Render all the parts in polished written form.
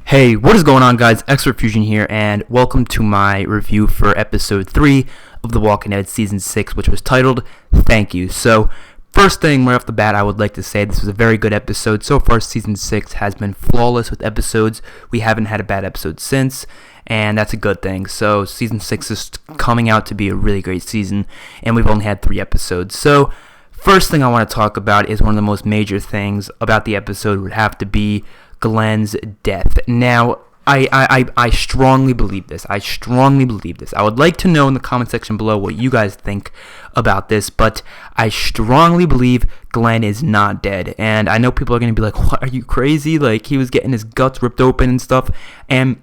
Hey, what is going on, guys? Xpertfusion here, and welcome to my review for episode 3 of The Walking Dead Season 6, which was titled Thank You. So, first thing right off the bat, I would like to say this was a very good episode. So far, Season 6 has been flawless with episodes. We haven't had a bad episode since, and that's a good thing. So, Season 6 is coming out to be a really great season, and we've only had 3 episodes. So, first thing I want to talk about is one of the most major things about the episode would have to be Glenn's death. Now, I strongly believe this. I would like to know in the comment section below what you guys think about this, but I strongly believe Glenn is not dead. And I know people are going to be like, what, are you crazy? Like, he was getting his guts ripped open and stuff. And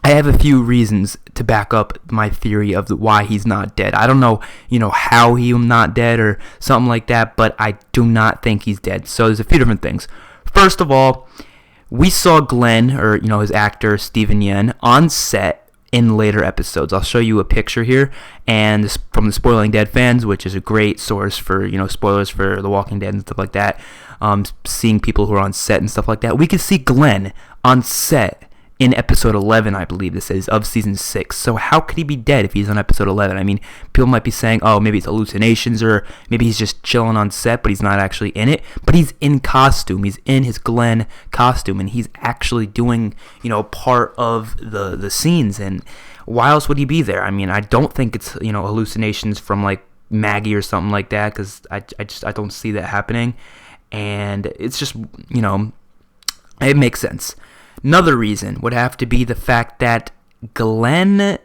I have a few reasons to back up my theory of why he's not dead. I don't know, how he's not dead or something like that, but I do not think he's dead. So there's a few different things. First of all, we saw Glenn, or his actor Steven Yeun, on set in later episodes. I'll show you a picture here, and this, from the Spoiling Dead fans, which is a great source for spoilers for The Walking Dead and stuff like that. Seeing people who are on set and stuff like that, we could see Glenn on set in episode 11, I believe this is, of season 6. So how could he be dead if he's on episode 11? I mean, people might be saying, oh, maybe it's hallucinations, or maybe he's just chilling on set, but he's not actually in it. But he's in costume. He's in his Glenn costume, and he's actually doing, part of the scenes. And why else would he be there? I mean, I don't think it's, hallucinations from, like, Maggie or something like that, because I don't see that happening. And it's just, it makes sense. Another reason would have to be the fact that Glenn,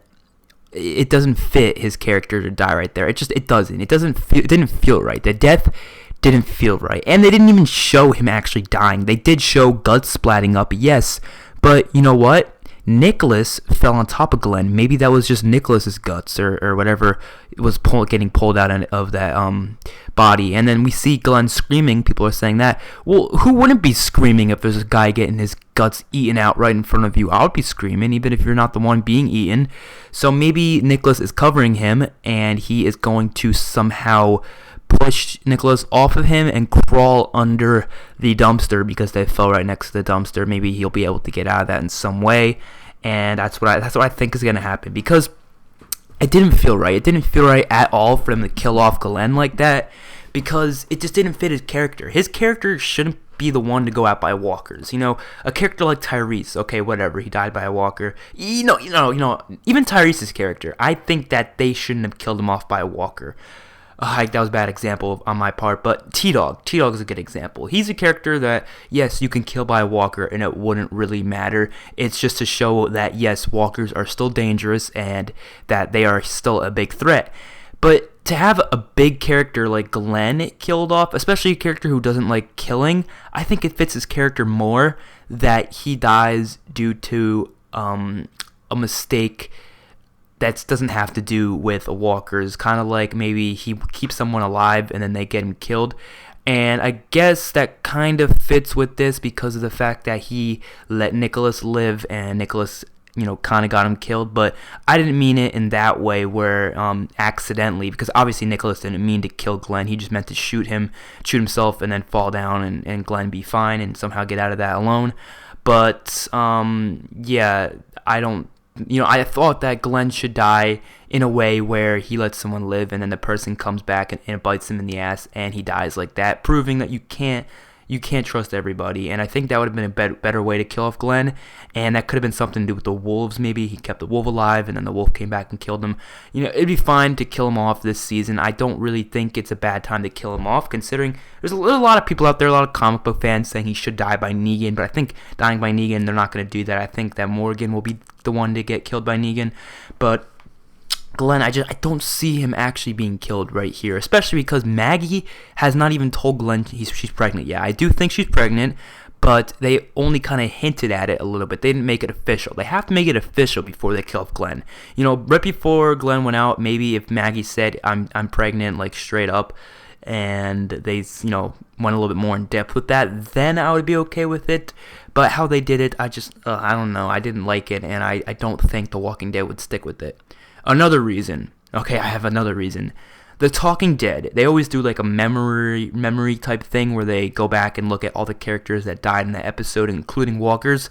it doesn't fit his character to die right there. It doesn't. It didn't feel right. The death didn't feel right. And they didn't even show him actually dying. They did show guts splatting up, yes. But you know what? Nicholas fell on top of Glenn. Maybe that was just Nicholas's guts or whatever was getting pulled out of that body. And then we see Glenn screaming. People are saying that. Well, who wouldn't be screaming if there's a guy getting his guts eaten out right in front of you? I would be screaming, even if you're not the one being eaten. So maybe Nicholas is covering him, and he is going to somehow push Nicholas off of him and crawl under the dumpster because they fell right next to the dumpster. Maybe he'll be able to get out of that in some way, and that's what I think is going to happen, because it didn't feel right. It didn't feel right at all for him to kill off Glenn like that, because it just didn't fit his character. His character shouldn't be the one to go out by walkers. A character like Tyrese, okay, whatever, he died by a walker. Even Tyrese's character, I think that they shouldn't have killed him off by a walker. That was a bad example on my part, but T-Dog is a good example. He's a character that, yes, you can kill by a walker and it wouldn't really matter. It's just to show that, yes, walkers are still dangerous and that they are still a big threat. But to have a big character like Glenn killed off, especially a character who doesn't like killing, I think it fits his character more that he dies due to a mistake that doesn't have to do with a walker. It's kind of like maybe he keeps someone alive and then they get him killed. And I guess that kind of fits with this because of the fact that he let Nicholas live and Nicholas, kind of got him killed. But I didn't mean it in that way where accidentally, because obviously Nicholas didn't mean to kill Glenn. He just meant to shoot himself and then fall down and Glenn be fine and somehow get out of that alone. But yeah, I thought that Glenn should die in a way where he lets someone live and then the person comes back and it bites him in the ass and he dies like that, proving that you can't trust everybody. And I think that would have been a better way to kill off Glenn, and that could have been something to do with the wolves. Maybe he kept the wolf alive and then the wolf came back and killed him. It'd be fine to kill him off this season. I don't really think it's a bad time to kill him off, considering there's a lot of people out there, a lot of comic book fans saying he should die by Negan, but I think dying by Negan, they're not going to do that. I think that Morgan will be the one to get killed by Negan, but Glenn, I don't see him actually being killed right here, especially because Maggie has not even told Glenn she's pregnant. Yeah, I do think she's pregnant, but they only kind of hinted at it a little bit. They didn't make it official. They have to make it official before they kill off Glenn. Right before Glenn went out, maybe if Maggie said, I'm pregnant, like straight up, and they, went a little bit more in depth with that, then I would be okay with it. But how they did it, I don't know. I didn't like it, and I don't think The Walking Dead would stick with it. Another reason. Okay, I have another reason. The Talking Dead, they always do like a memory type thing where they go back and look at all the characters that died in that episode, including walkers.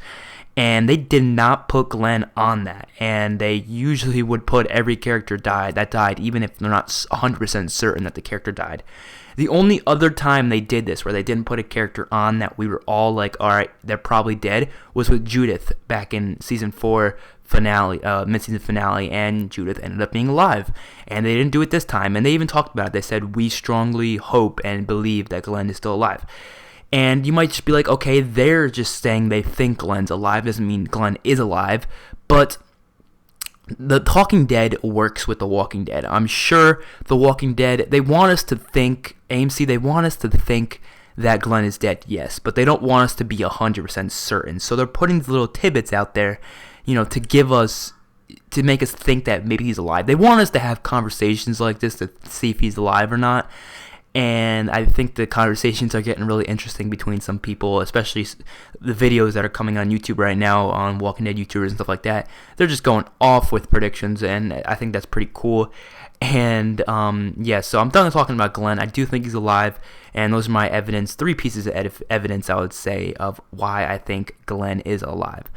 and they did not put Glenn on that, and they usually would put every character that died, even if they're not 100% certain that the character died. The only other time they did this, where they didn't put a character on that we were all like, all right, they're probably dead, was with Judith back in season 4 finale, mid-season finale, and Judith ended up being alive. And they didn't do it this time, and they even talked about it. They said, we strongly hope and believe that Glenn is still alive. And you might just be like, okay, they're just saying they think Glenn's alive. Doesn't mean Glenn is alive, but The Talking Dead works with The Walking Dead. I'm sure The Walking Dead, they want us to think, AMC, they want us to think that Glenn is dead, yes, but they don't want us to be 100% certain. So they're putting these little tidbits out there, to give us, to make us think that maybe he's alive. They want us to have conversations like this to see if he's alive or not. And I think the conversations are getting really interesting between some people, especially the videos that are coming on YouTube right now on Walking Dead YouTubers and stuff like that. They're just going off with predictions, and I think that's pretty cool. And so I'm done talking about Glenn. I do think he's alive, and those are my evidence, 3 pieces of evidence, I would say, of why I think Glenn is alive.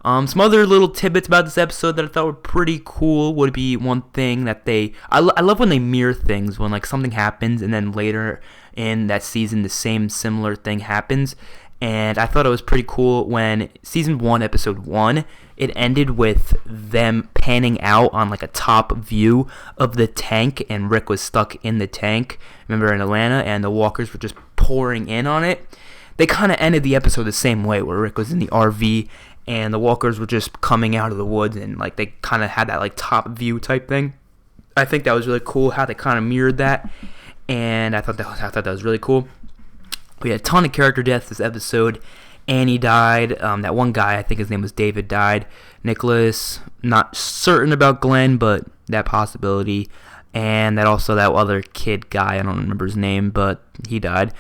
Some other little tidbits about this episode that I thought were pretty cool would be one thing that I love when they mirror things, when like something happens and then later in that season the same similar thing happens. And I thought it was pretty cool when season 1, episode 1, it ended with them panning out on like a top view of the tank, and Rick was stuck in the tank, remember, in Atlanta, and the walkers were just pouring in on it. They kind of ended the episode the same way, where Rick was in the RV and the walkers were just coming out of the woods, and like they kind of had that like top view type thing. I think that was really cool how they kind of mirrored that, and I thought that was really cool. We had a ton of character deaths this episode. Annie died. That one guy, I think his name was David, died. Nicholas, not certain about Glenn, but that possibility. And that other kid guy, I don't remember his name, but he died.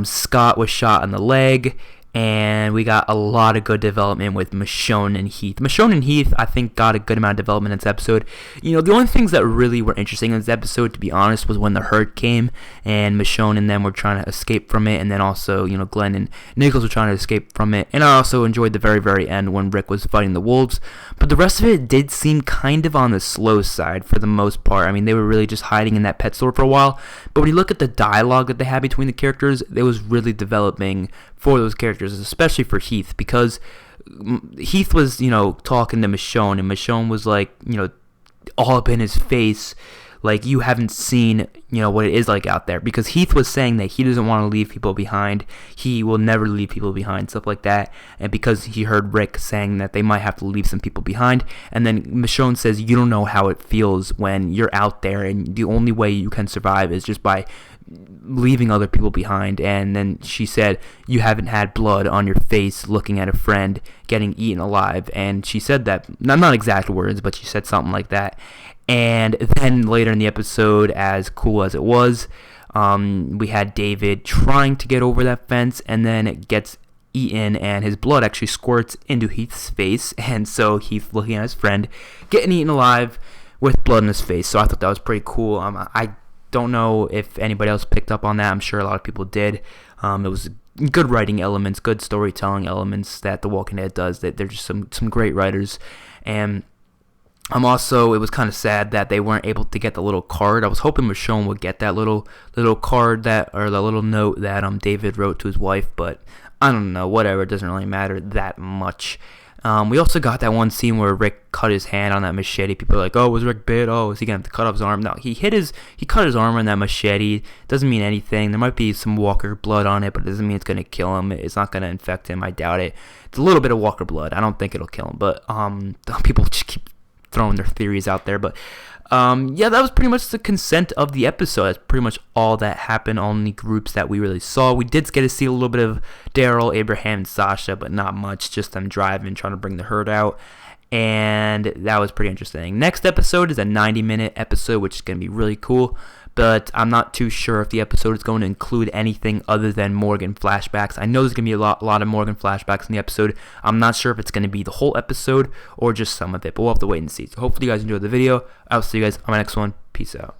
Scott was shot in the leg. And we got a lot of good development with Michonne and Heath. Michonne and Heath, I think, got a good amount of development in this episode. The only things that really were interesting in this episode, to be honest, was when the herd came and Michonne and them were trying to escape from it. And then also, Glenn and Nichols were trying to escape from it. And I also enjoyed the very, very end when Rick was fighting the wolves. But the rest of it did seem kind of on the slow side for the most part. I mean, they were really just hiding in that pet store for a while. But when you look at the dialogue that they had between the characters, it was really developing for those characters, especially for Heath, because Heath was, talking to Michonne, and Michonne was like, all up in his face, like, you haven't seen, what it is like out there, because Heath was saying that he doesn't want to leave people behind, he will never leave people behind, stuff like that, and because he heard Rick saying that they might have to leave some people behind, and then Michonne says, you don't know how it feels when you're out there, and the only way you can survive is just by leaving other people behind. And then she said, you haven't had blood on your face looking at a friend getting eaten alive. And she said that, not exact words, but she said something like that. And then later in the episode, as cool as it was, we had David trying to get over that fence, and then it gets eaten, and his blood actually squirts into Heath's face, and so Heath, looking at his friend getting eaten alive with blood in his face. So I thought that was pretty cool. I don't know if anybody else picked up on that. I'm sure a lot of people did. It was good writing elements, good storytelling elements that The Walking Dead does. That they're just some great writers. And it was kind of sad that they weren't able to get the little card. I was hoping Michonne would get that little card or the little note that David wrote to his wife, but I don't know, whatever, it doesn't really matter that much. We also got that one scene where Rick cut his hand on that machete. People are like, oh, was Rick bit? Oh, is he going to have to cut off his arm? No, he cut his arm on that machete. Doesn't mean anything. There might be some Walker blood on it, but it doesn't mean it's going to kill him. It's not going to infect him. I doubt it. It's a little bit of Walker blood. I don't think it'll kill him, but people just keep throwing their theories out there. But that was pretty much the consent of the episode. That's pretty much all that happened on the groups that we really saw. We did get to see a little bit of Daryl, Abraham, and Sasha, but not much. Just them driving, trying to bring the herd out. And that was pretty interesting. Next episode is a 90-minute episode, which is going to be really cool. But I'm not too sure if the episode is going to include anything other than Morgan flashbacks. I know there's going to be a lot of Morgan flashbacks in the episode. I'm not sure if it's going to be the whole episode or just some of it, but we'll have to wait and see. So hopefully you guys enjoyed the video. I'll see you guys on my next one. Peace out.